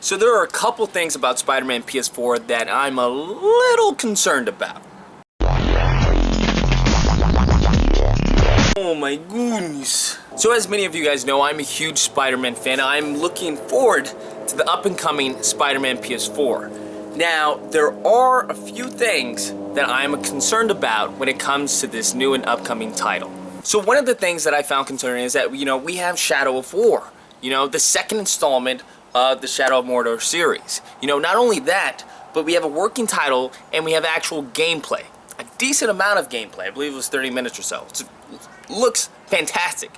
So there are a couple things about SpiderMan PS4 that I'm a little concerned about. Oh my goodness. So as many of you guys know, I'm a huge Spider-Man fan. I'm looking forward to the up-and-coming SpiderMan PS4. Now, there are a few things that I'm concerned about when it comes to this new and upcoming title. So one of the things that I found concerning is that, we have Shadow of War, the second installment of the Shadow of Mordor series. Not only that, but we have a working title and we have actual gameplay. A decent amount of gameplay. I believe it was 30 minutes or so. It looks fantastic.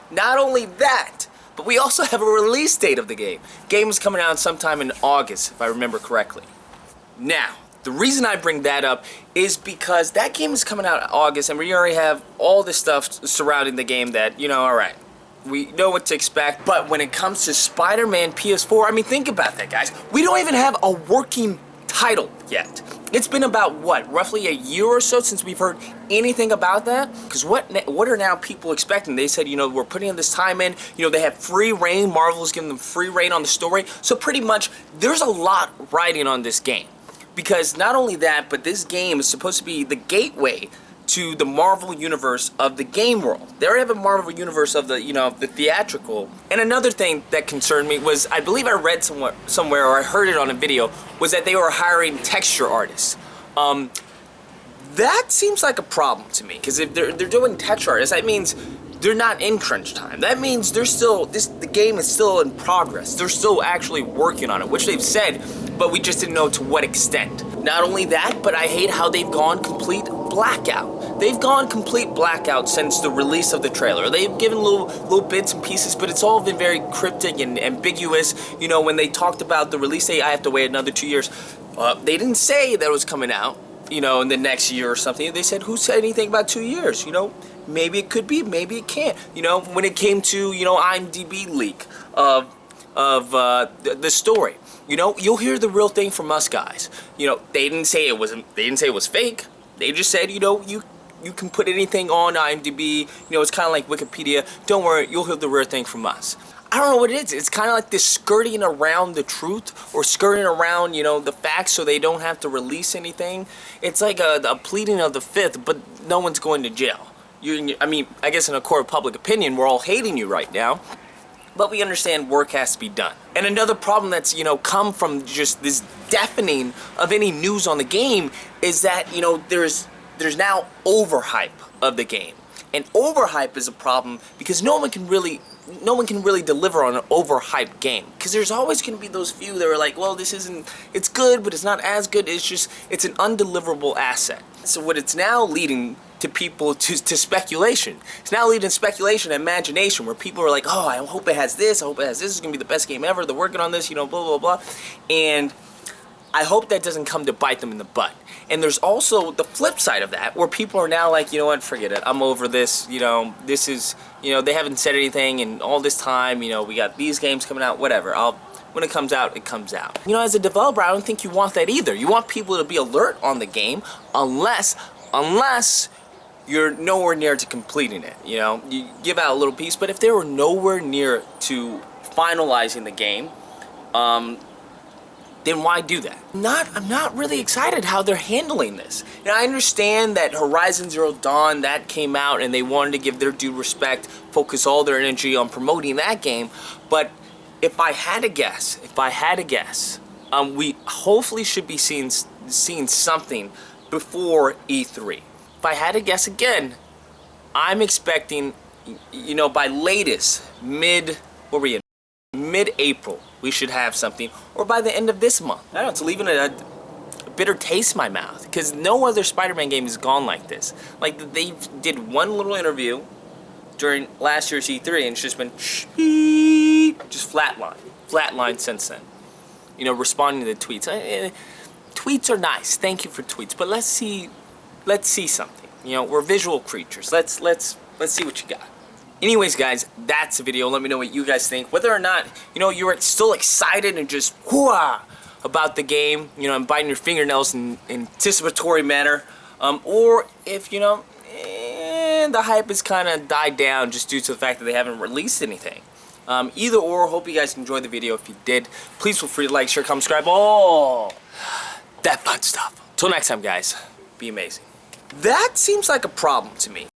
Not only that, but we also have a release date of the game. Game is coming out sometime in August, if I remember correctly. Now, the reason I bring that up is because that game is coming out in August and we already have all this stuff surrounding the game that, alright, we know what to expect. But when it comes to SpiderMan PS4, I mean, think about that, guys. We don't even have a working title yet. It's been about, roughly a year or so since we've heard anything about that? Because what are now people expecting? They said, we're putting in this time in, they have free reign, Marvel's giving them free reign on the story, so pretty much, there's a lot riding on this game. Because not only that, but this game is supposed to be the gateway to the Marvel universe of the game world. They already have a Marvel universe of the, the theatrical. And another thing that concerned me was, I believe I read somewhere, or I heard it on a video, was that they were hiring texture artists. That seems like a problem to me, because if they're doing texture artists, that means they're not in crunch time. That means they're still, the game is still in progress. They're still actually working on it, which they've said, but we just didn't know to what extent. Not only that, but I hate how they've gone complete blackout. They've gone complete blackout since the release of the trailer. They've given little bits and pieces, but it's all been very cryptic and ambiguous. When they talked about the release date, I have to wait another 2 years. They didn't say that it was coming out, in the next year or something. They said, who said anything about 2 years? Maybe it could be, maybe it can't. When it came to, IMDb leak of the story, you'll hear the real thing from us guys. They didn't say it was fake. They just said, you can put anything on IMDb. It's kind of like Wikipedia. Don't worry, you'll hear the real thing from us. I don't know what it is. It's kind of like this skirting around the truth, or skirting around, the facts, so they don't have to release anything. It's like a pleading of the fifth, but no one's going to jail. I guess in a court of public opinion, we're all hating you right now, but we understand work has to be done. And another problem that's, come from just this deafening of any news on the game is that, there's now overhype of the game. And overhype is a problem because no one can really deliver on an overhyped game. Because there's always going to be those few that are like, well, it's good, but it's not as good. It's an undeliverable asset. So what it's now leading to people to speculation. It's now leading to speculation and imagination, where people are like, oh, I hope it has this, I hope it has this, it's going to be the best game ever, they're working on this, blah, blah, blah. And I hope that doesn't come to bite them in the butt. And there's also the flip side of that, where people are now like, forget it, I'm over this, this is, they haven't said anything in all this time, we got these games coming out, whatever, when it comes out, it comes out. As a developer, I don't think you want that either. You want people to be alert on the game, unless you're nowhere near to completing it, You give out a little piece, but if they were nowhere near to finalizing the game, then why do that? I'm not really excited how they're handling this. I understand that Horizon Zero Dawn, that came out and they wanted to give their due respect, focus all their energy on promoting that game, but if I had to guess, we hopefully should be seeing something before E3. If I had to guess again, I'm expecting, by latest, mid-April, we should have something, or by the end of this month. I don't know, it's leaving a bitter taste in my mouth, because no other Spider-Man game has gone like this. Like, they did one little interview during last year's E3, and it's just been just flatline since then. Responding to the tweets. Tweets are nice, thank you for tweets, but let's see something. We're visual creatures. Let's see what you got. Anyways, guys, that's the video. Let me know what you guys think. Whether or not, you're still excited and just whoa about the game, and biting your fingernails in anticipatory manner, or if, the hype has kind of died down just due to the fact that they haven't released anything. Either or, hope you guys enjoyed the video. If you did, please feel free to like, share, comment, subscribe, all that fun stuff. Till next time, guys, be amazing. That seems like a problem to me.